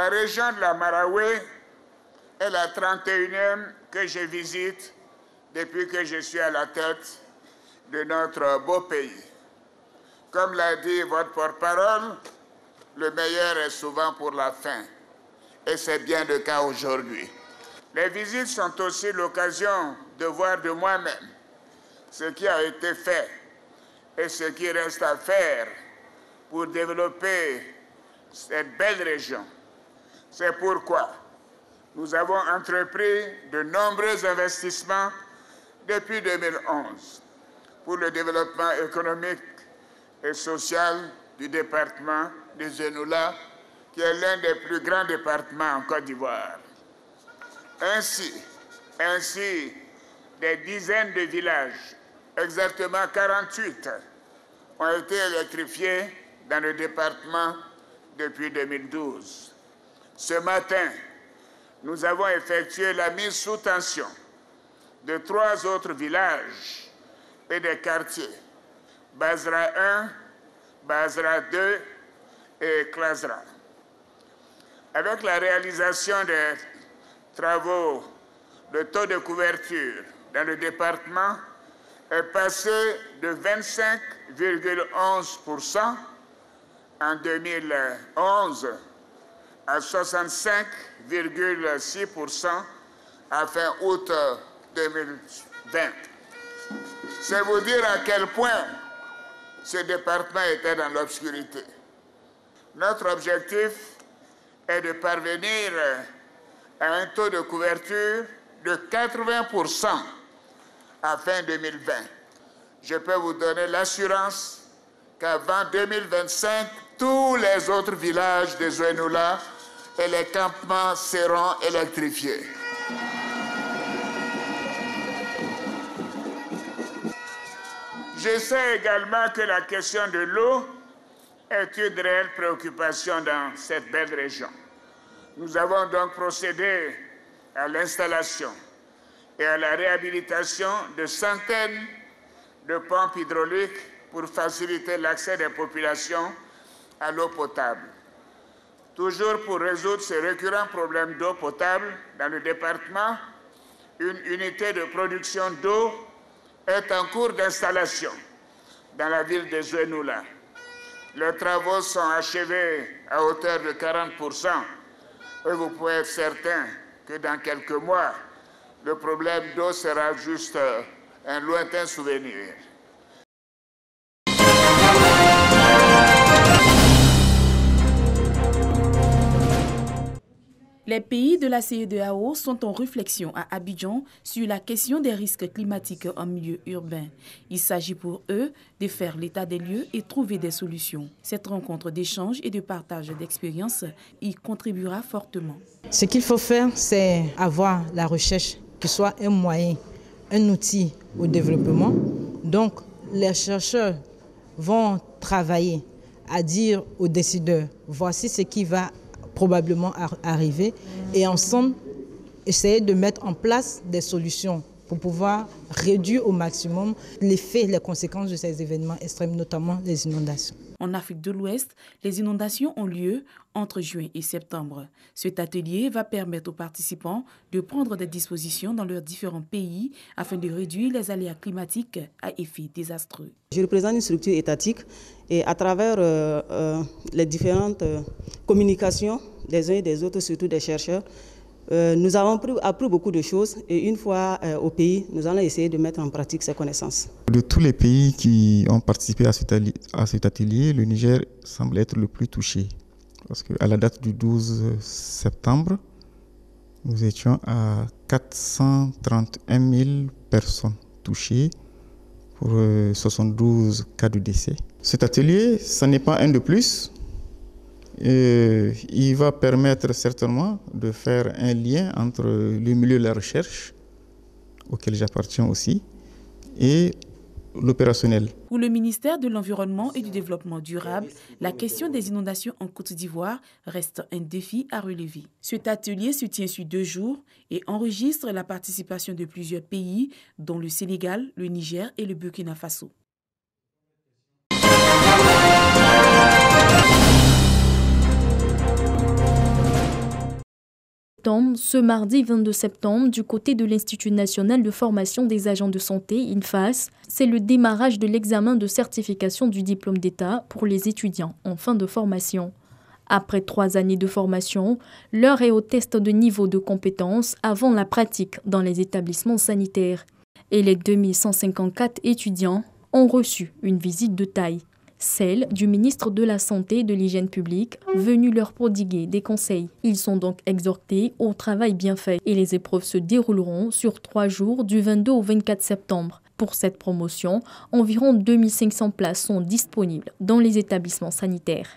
La région de la Maraoué est la 31e que je visite depuis que je suis à la tête de notre beau pays. Comme l'a dit votre porte-parole, le meilleur est souvent pour la fin. Et c'est bien le cas aujourd'hui. Les visites sont aussi l'occasion de voir de moi-même ce qui a été fait et ce qui reste à faire pour développer cette belle région. C'est pourquoi nous avons entrepris de nombreux investissements depuis 2011 pour le développement économique et social du département de Zenoula, qui est l'un des plus grands départements en Côte d'Ivoire. Ainsi, des dizaines de villages, exactement 48, ont été électrifiés dans le département depuis 2012. Ce matin, nous avons effectué la mise sous tension de 3 autres villages et des quartiers, Basra 1, Basra 2 et Klazra. Avec la réalisation des travaux, le taux de couverture dans le département est passé de 25,11% en 2011 à 65,6% à fin août 2020. C'est vous dire à quel point ce département était dans l'obscurité. Notre objectif est de parvenir à un taux de couverture de 80% à fin 2020. Je peux vous donner l'assurance qu'avant 2025, tous les autres villages de Zenoula et les campements seront électrifiés. Je sais également que la question de l'eau est une réelle préoccupation dans cette belle région. Nous avons donc procédé à l'installation et à la réhabilitation de centaines de pompes hydrauliques pour faciliter l'accès des populations à l'eau potable. Toujours pour résoudre ce récurrent problème d'eau potable dans le département, une unité de production d'eau est en cours d'installation dans la ville de Zenoula. Les travaux sont achevés à hauteur de 40%. Et vous pouvez être certain que dans quelques mois, le problème d'eau sera juste un lointain souvenir. Les pays de la CEDEAO sont en réflexion à Abidjan sur la question des risques climatiques en milieu urbain. Il s'agit pour eux de faire l'état des lieux et trouver des solutions. Cette rencontre d'échange et de partage d'expériences y contribuera fortement. Ce qu'il faut faire, c'est avoir la recherche qui soit un moyen, un outil au développement. Donc, les chercheurs vont travailler à dire aux décideurs, voici ce qui va probablement arriver, et ensemble essayer de mettre en place des solutions pour pouvoir réduire au maximum l'effet, les conséquences de ces événements extrêmes, notamment les inondations. En Afrique de l'Ouest, les inondations ont lieu entre juin et septembre. Cet atelier va permettre aux participants de prendre des dispositions dans leurs différents pays afin de réduire les aléas climatiques à effet désastreux. Je représente une structure étatique et à travers les différentes communications des uns et des autres, surtout des chercheurs, nous avons appris beaucoup de choses et une fois au pays, nous allons essayer de mettre en pratique ces connaissances. De tous les pays qui ont participé à cet atelier, le Niger semble être le plus touché. Parce qu'à la date du 12 septembre, nous étions à 431 000 personnes touchées pour 72 cas de décès. Cet atelier, ce n'est pas un de plus. Il va permettre certainement de faire un lien entre le milieu de la recherche, auquel j'appartiens aussi, et l'opérationnel. Pour le ministère de l'Environnement et du Développement durable, la question des inondations en Côte d'Ivoire reste un défi à relever. Cet atelier se tient sur 2 jours et enregistre la participation de plusieurs pays, dont le Sénégal, le Niger et le Burkina Faso. septembre, ce mardi 22 septembre, du côté de l'Institut national de formation des agents de santé, INFAS, c'est le démarrage de l'examen de certification du diplôme d'État pour les étudiants en fin de formation. Après 3 années de formation, l'heure est au test de niveau de compétences avant la pratique dans les établissements sanitaires. Et les 2154 étudiants ont reçu une visite de taille, celle du ministre de la Santé et de l'Hygiène publique, venu leur prodiguer des conseils. Ils sont donc exhortés au travail bien fait et les épreuves se dérouleront sur 3 jours du 22 au 24 septembre. Pour cette promotion, environ 2500 places sont disponibles dans les établissements sanitaires.